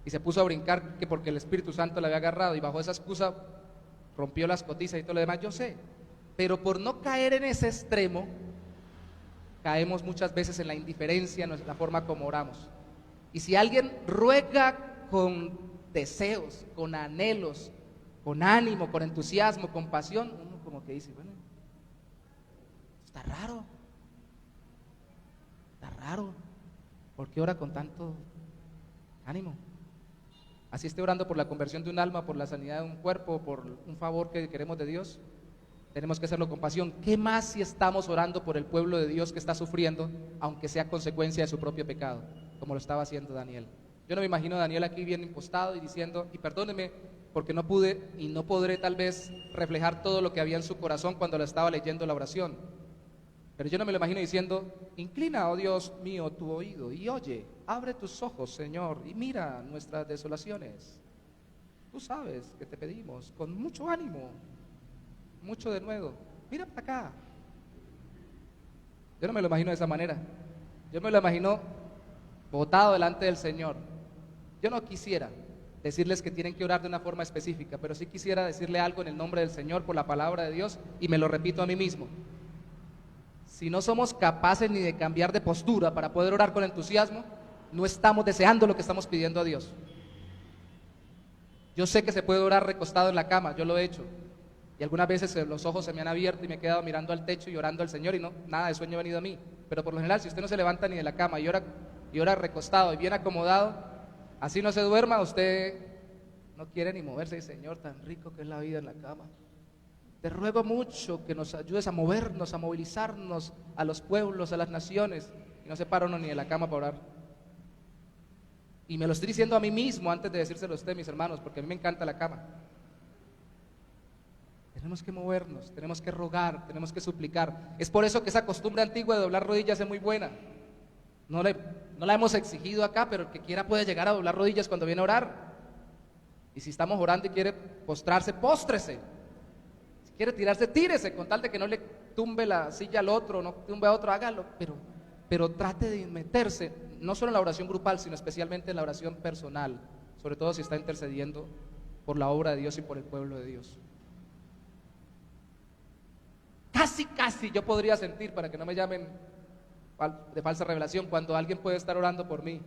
Y se puso a brincar que porque el Espíritu Santo la había agarrado y bajo esa excusa rompió las cotizas y todo lo demás, yo sé, pero por no caer en ese extremo, caemos muchas veces en la indiferencia, en la forma como oramos. Y si alguien ruega con deseos, con anhelos, con ánimo, con entusiasmo, con pasión, uno como que dice, bueno, está raro, ¿por qué ora con tanto ánimo? Así esté orando por la conversión de un alma, por la sanidad de un cuerpo, por un favor que queremos de Dios, tenemos que hacerlo con pasión. ¿Qué más si estamos orando por el pueblo de Dios que está sufriendo, aunque sea consecuencia de su propio pecado, como lo estaba haciendo Daniel? Yo no me imagino a Daniel aquí bien impostado y diciendo, y perdóneme porque no pude y no podré tal vez reflejar todo lo que había en su corazón cuando lo estaba leyendo la oración, pero yo no me lo imagino diciendo, inclina, oh Dios mío, tu oído y oye, abre tus ojos, Señor, y mira nuestras desolaciones. Tú sabes que te pedimos con mucho ánimo, mucho denuedo, mira para acá. Yo no me lo imagino de esa manera. Yo me lo imagino botado delante del Señor. Yo no quisiera decirles que tienen que orar de una forma específica, pero sí quisiera decirle algo en el nombre del Señor por la palabra de Dios y me lo repito a mí mismo. Si no somos capaces ni de cambiar de postura para poder orar con entusiasmo, no estamos deseando lo que estamos pidiendo a Dios. Yo sé que se puede orar recostado en la cama, yo lo he hecho. Y algunas veces los ojos se me han abierto y me he quedado mirando al techo y orando al Señor y no, nada de sueño ha venido a mí. Pero por lo general, si usted no se levanta ni de la cama y ora recostado y bien acomodado, así no se duerma, usted No quiere ni moverse. Y Señor, tan rico que es la vida en la cama. Te ruego mucho que nos ayudes a movernos, a movilizarnos a los pueblos, a las naciones. Y no se para uno ni de la cama para orar. Y me lo estoy diciendo a mí mismo antes de decírselo a usted, mis hermanos, porque a mí me encanta la cama. Tenemos que movernos, tenemos que rogar, tenemos que suplicar. Es por eso que esa costumbre antigua de doblar rodillas es muy buena. No la hemos exigido acá, pero el que quiera puede llegar a doblar rodillas cuando viene a orar. Y si estamos orando y quiere postrarse, póstrese. Si quiere tirarse, tírese, con tal de que no le tumbe la silla al otro, no tumbe a otro, hágalo. Pero trate de meterse, no solo en la oración grupal, sino especialmente en la oración personal, sobre todo si está intercediendo por la obra de Dios y por el pueblo de Dios. Casi yo podría sentir, para que no me llamen de falsa revelación, cuando alguien puede estar orando por mí.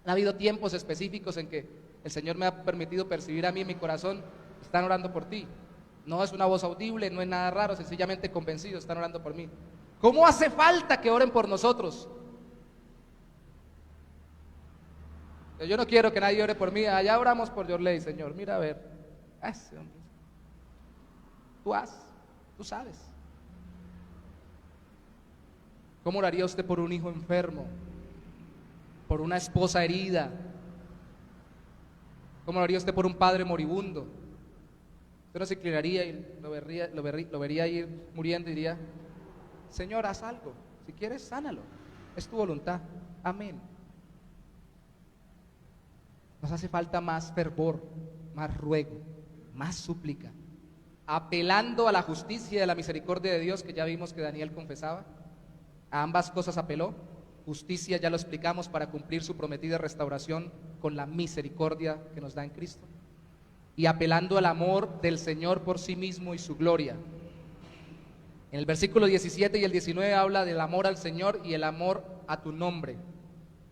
Ha habido tiempos específicos en que el Señor me ha permitido percibir a mí en mi corazón: están orando por ti. No es una voz audible, no es nada raro, sencillamente convencidos, están orando por mí. ¿Cómo hace falta que oren por nosotros? Yo no quiero que nadie ore por mí. Allá oramos por Yorley, Señor, mira a ver. Ese hombre. Tú sabes. ¿Cómo oraría usted por un hijo enfermo? ¿Por una esposa herida? ¿Cómo oraría usted por un padre moribundo? Usted no se inclinaría y lo vería ir muriendo y diría: Señor, haz algo, si quieres, sánalo, es tu voluntad, amén. Nos hace falta más fervor, más ruego, más súplica, apelando a la justicia y a la misericordia de Dios, que ya vimos que Daniel confesaba. A ambas cosas apeló. Justicia, ya lo explicamos, para cumplir su prometida restauración con la misericordia que nos da en Cristo, y apelando al amor del Señor por sí mismo y su gloria. En el versículo 17 y el 19 habla del amor al Señor y el amor a tu nombre,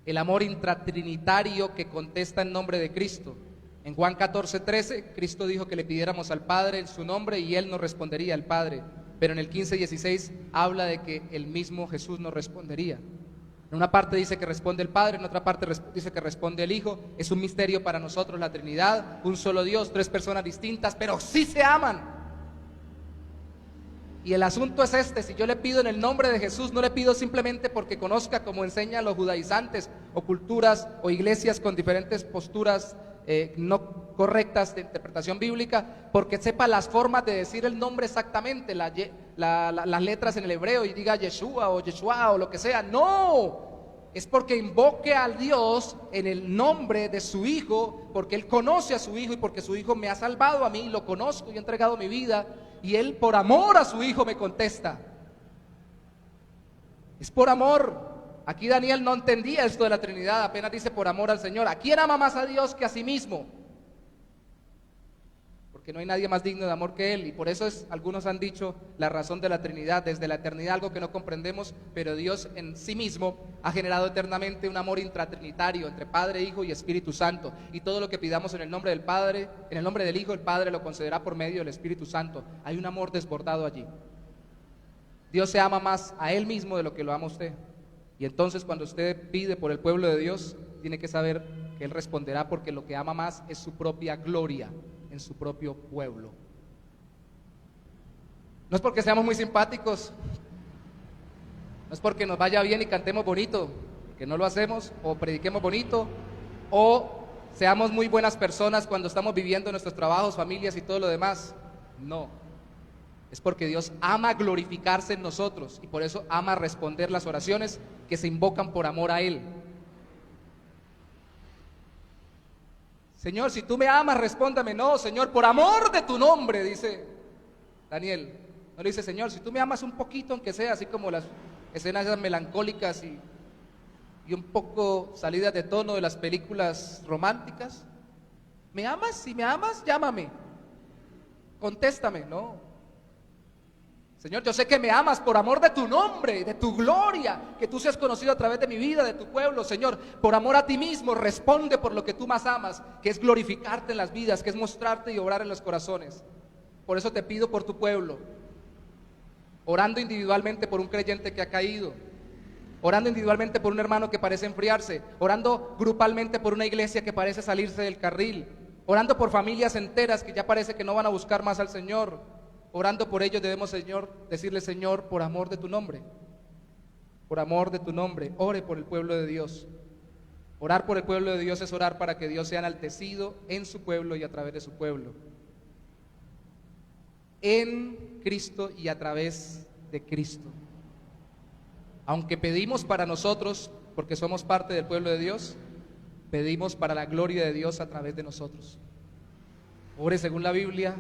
el amor intratrinitario que contesta en nombre de Cristo. En Juan 14:13, Cristo dijo que le pidiéramos al Padre en su nombre y Él nos respondería, al Padre. Pero en el 15:16 habla de que el mismo Jesús nos respondería. En una parte dice que responde el Padre, en otra parte dice que responde el Hijo. Es un misterio para nosotros la Trinidad, un solo Dios, tres personas distintas, pero sí se aman. Y el asunto es este: si yo le pido en el nombre de Jesús, no le pido simplemente porque conozca, como enseñan los judaizantes, o culturas o iglesias con diferentes posturas no correctas de interpretación bíblica, porque sepa las formas de decir el nombre exactamente, las letras en el hebreo, y diga Yeshua o Yeshua o lo que sea. No, es porque invoque a Dios en el nombre de su Hijo, porque Él conoce a su Hijo y porque su Hijo me ha salvado a mí, lo conozco y he entregado mi vida, y Él por amor a su Hijo me contesta. Es por amor. Aquí Daniel no entendía esto de la Trinidad, apenas dice por amor al Señor. ¿A quién ama más a Dios que a sí mismo? Porque no hay nadie más digno de amor que Él. Y por eso algunos han dicho la razón de la Trinidad, desde la eternidad, algo que no comprendemos, pero Dios en sí mismo ha generado eternamente un amor intratrinitario entre Padre, Hijo y Espíritu Santo. Y todo lo que pidamos en el nombre del Padre, en el nombre del Hijo, el Padre lo concederá por medio del Espíritu Santo. Hay un amor desbordado allí. Dios se ama más a Él mismo de lo que lo ama a usted. Y entonces, cuando usted pide por el pueblo de Dios, tiene que saber que Él responderá, porque lo que ama más es su propia gloria en su propio pueblo. No es porque seamos muy simpáticos, no es porque nos vaya bien y cantemos bonito, que no lo hacemos, o prediquemos bonito, o seamos muy buenas personas cuando estamos viviendo nuestros trabajos, familias y todo lo demás. No, es porque Dios ama glorificarse en nosotros, y por eso ama responder las oraciones que se invocan por amor a Él. Señor, si tú me amas, respóndame. No, Señor, por amor de tu nombre, dice Daniel. No le dice: Señor, si tú me amas un poquito, aunque sea, así como las escenas esas melancólicas y un poco salidas de tono de las películas románticas. ¿Me amas? Si me amas, llámame, contéstame. No, Señor, yo sé que me amas por amor de tu nombre, de tu gloria, que tú seas conocido a través de mi vida, de tu pueblo. Señor, por amor a ti mismo, responde por lo que tú más amas, que es glorificarte en las vidas, que es mostrarte y obrar en los corazones. Por eso te pido por tu pueblo, orando individualmente por un creyente que ha caído, orando individualmente por un hermano que parece enfriarse, orando grupalmente por una iglesia que parece salirse del carril, orando por familias enteras que ya parece que no van a buscar más al Señor. Orando por ellos debemos, Señor, decirle: Señor, por amor de tu nombre, por amor de tu nombre, ore por el pueblo de Dios. Orar por el pueblo de Dios es orar para que Dios sea enaltecido en su pueblo y a través de su pueblo, en Cristo y a través de Cristo. Aunque pedimos para nosotros, porque somos parte del pueblo de Dios, pedimos para la gloria de Dios a través de nosotros. Ore según la Biblia,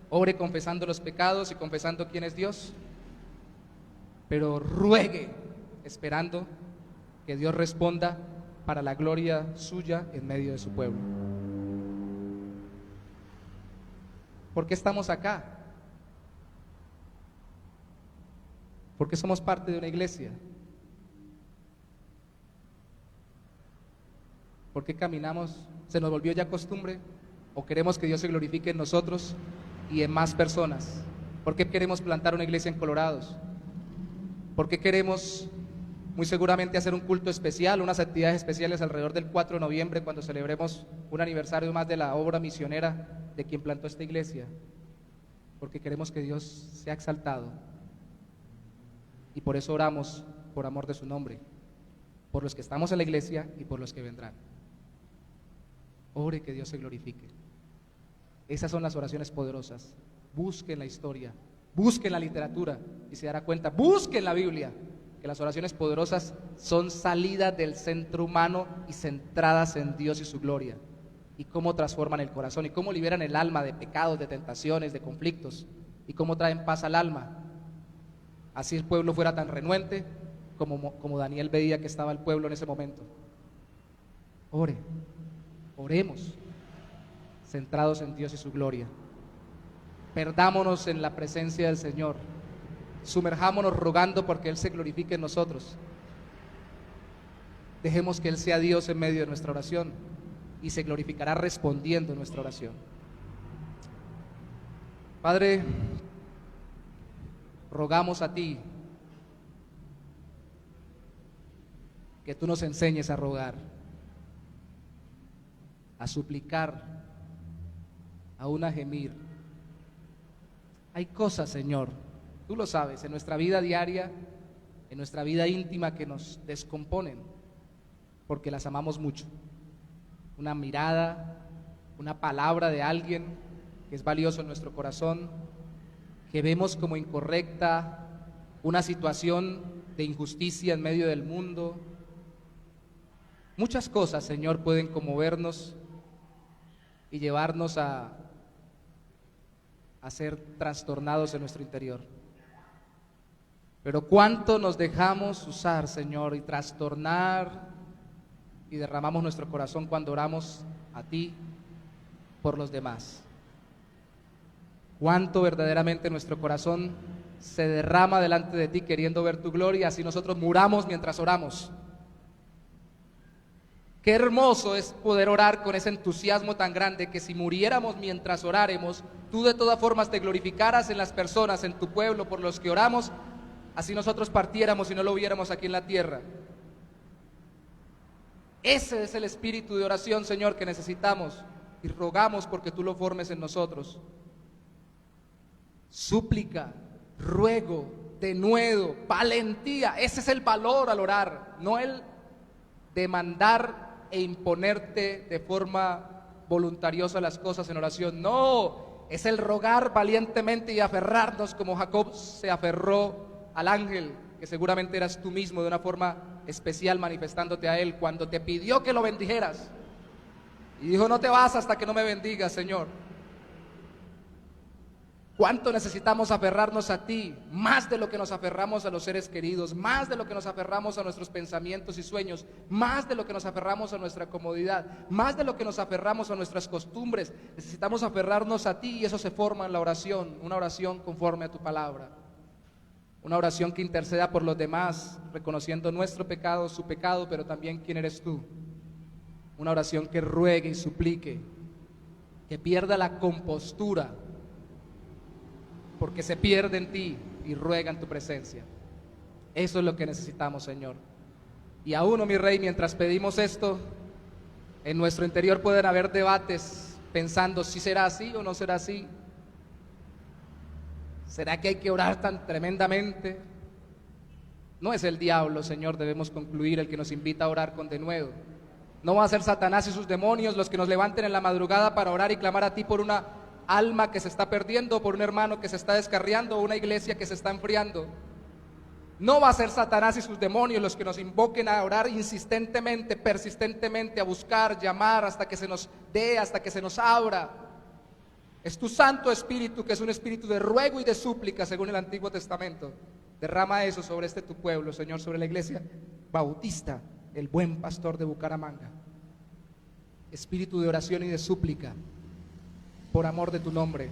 ore confesando los pecados y confesando quién es Dios, pero ruegue esperando que Dios responda para la gloria suya en medio de su pueblo. ¿Por qué estamos acá? Porque somos parte de una iglesia. ¿Por qué caminamos? ¿Se nos volvió ya costumbre? ¿O queremos que Dios se glorifique en nosotros y en más personas? ¿Por qué queremos plantar una iglesia en Colorados? ¿Por qué queremos muy seguramente hacer un culto especial, unas actividades especiales alrededor del 4 de noviembre cuando celebremos un aniversario más de la obra misionera de quien plantó esta iglesia? Porque queremos que Dios sea exaltado y por eso oramos por amor de su nombre, por los que estamos en la iglesia y por los que vendrán. Ore que Dios se glorifique. Esas son las oraciones poderosas. Busquen la historia, busquen la literatura y se dará cuenta, busquen la Biblia, que las oraciones poderosas son salidas del centro humano y centradas en Dios y su gloria, y cómo transforman el corazón y cómo liberan el alma de pecados, de tentaciones, de conflictos, y cómo traen paz al alma. Así el pueblo fuera tan renuente como Daniel veía que estaba el pueblo en ese momento. Oremos centrados en Dios y su gloria. Perdámonos en la presencia del Señor, sumerjámonos rogando porque Él se glorifique en nosotros. Dejemos que Él sea Dios en medio de nuestra oración y se glorificará respondiendo nuestra oración. Padre, rogamos a ti que tú nos enseñes a rogar, a suplicar, aún a gemir. Hay cosas, Señor, tú lo sabes, en nuestra vida diaria, en nuestra vida íntima que nos descomponen porque las amamos mucho. Una mirada, una palabra de alguien que es valioso en nuestro corazón, que vemos como incorrecta, una situación de injusticia en medio del mundo. Muchas cosas, Señor, pueden conmovernos y llevarnos a ser trastornados en nuestro interior. Pero cuánto nos dejamos usar, Señor, y trastornar y derramamos nuestro corazón cuando oramos a ti por los demás. Cuánto verdaderamente nuestro corazón se derrama delante de ti queriendo ver tu gloria, así nosotros muramos mientras oramos. Qué hermoso es poder orar con ese entusiasmo tan grande que si muriéramos mientras oráremos, tú de todas formas te glorificaras en las personas, en tu pueblo, por los que oramos, así nosotros partiéramos y no lo viéramos aquí en la tierra. Ese es el espíritu de oración, Señor, que necesitamos y rogamos porque tú lo formes en nosotros. Súplica, ruego, denuedo, valentía, ese es el valor al orar, no el demandar e imponerte de forma voluntariosa las cosas en oración. No, es el rogar valientemente y aferrarnos como Jacob se aferró al ángel, que seguramente eras tú mismo de una forma especial manifestándote a él cuando te pidió que lo bendijeras y dijo: no te vas hasta que no me bendigas, Señor. ¿Cuánto necesitamos aferrarnos a ti? Más de lo que nos aferramos a los seres queridos, más de lo que nos aferramos a nuestros pensamientos y sueños, más de lo que nos aferramos a nuestra comodidad, más de lo que nos aferramos a nuestras costumbres. Necesitamos aferrarnos a ti y eso se forma en la oración, una oración conforme a tu palabra. Una oración que interceda por los demás, reconociendo nuestro pecado, su pecado, pero también quién eres tú. Una oración que ruegue y suplique, que pierda la compostura, porque se pierde en ti y ruega en tu presencia. Eso es lo que necesitamos, Señor. Y aún, oh mi Rey, mientras pedimos esto, en nuestro interior pueden haber debates pensando si será así o no será así. ¿Será que hay que orar tan tremendamente? No es el diablo, Señor, debemos concluir, el que nos invita a orar con denuedo. No va a ser Satanás y sus demonios los que nos levanten en la madrugada para orar y clamar a ti por una alma que se está perdiendo, por un hermano que se está descarriando, o una iglesia que se está enfriando. No va a ser Satanás y sus demonios los que nos invoquen a orar insistentemente, persistentemente, a buscar, llamar hasta que se nos dé, hasta que se nos abra. Es tu Santo Espíritu, que es un espíritu de ruego y de súplica según el Antiguo Testamento. Derrama eso sobre este tu pueblo, Señor, sobre la iglesia bautista, el buen pastor de Bucaramanga. Espíritu de oración y de súplica, por amor de tu nombre.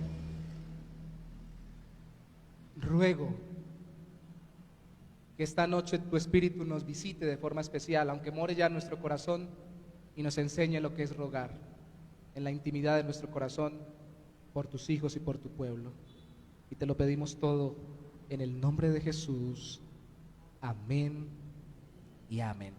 Ruego que esta noche tu Espíritu nos visite de forma especial, aunque more ya en nuestro corazón, y nos enseñe lo que es rogar en la intimidad de nuestro corazón por tus hijos y por tu pueblo. Y te lo pedimos todo en el nombre de Jesús. Amén y amén.